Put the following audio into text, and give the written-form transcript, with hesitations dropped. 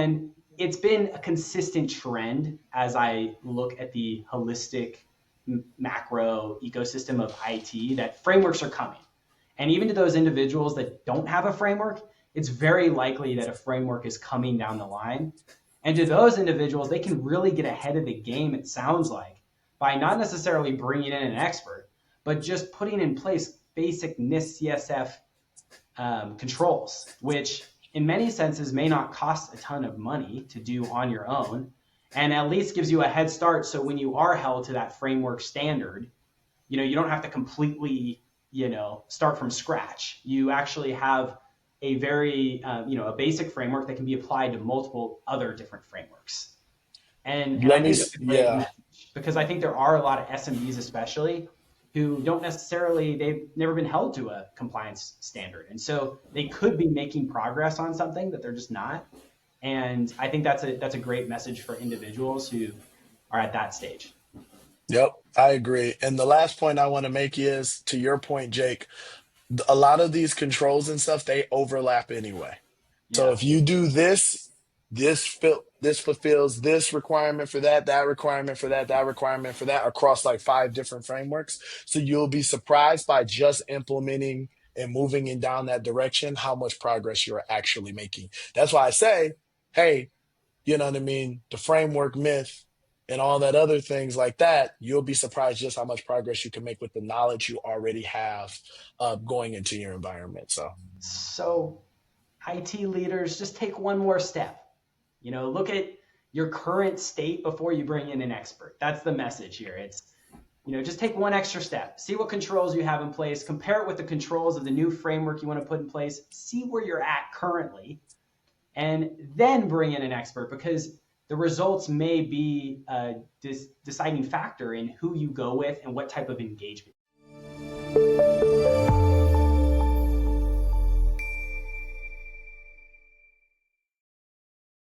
And it's been a consistent trend as I look at the holistic macro ecosystem of IT that frameworks are coming. And even to those individuals that don't have a framework, it's very likely that a framework is coming down the line. And to those individuals, they can really get ahead of the game, it sounds like, by not necessarily bringing in an expert, but just putting in place basic NIST CSF controls, which in many senses may not cost a ton of money to do on your own, and at least gives you a head start. So when you are held to that framework standard, you don't have to completely, start from scratch. You actually have a very, a basic framework that can be applied to multiple other different frameworks. And I think that's a great Yeah. message because I think there are a lot of SMBs, especially, who don't necessarily, they've never been held to a compliance standard. And so they could be making progress on something that they're just not. And I think that's a great message for individuals who are at that stage. Yep, I agree. And the last point I want to make is to your point, Jake, a lot of these controls and stuff, they overlap anyway. So Yeah. if you do this, this fulfills this requirement for that, that requirement for that, that requirement for that across like five different frameworks. So you'll be surprised by just implementing and moving in down that direction, how much progress you're actually making. That's why I say, hey, you know what I mean? The framework myth and all that other things like that, you'll be surprised just how much progress you can make with the knowledge you already have going into your environment. So, So IT leaders, just take one more step. Look at your current state before you bring in an expert. That's the message here. It's, just take one extra step. See what controls you have in place. Compare it with the controls of the new framework you want to put in place. See where you're at currently, and then bring in an expert because the results may be a deciding factor in who you go with and what type of engagement.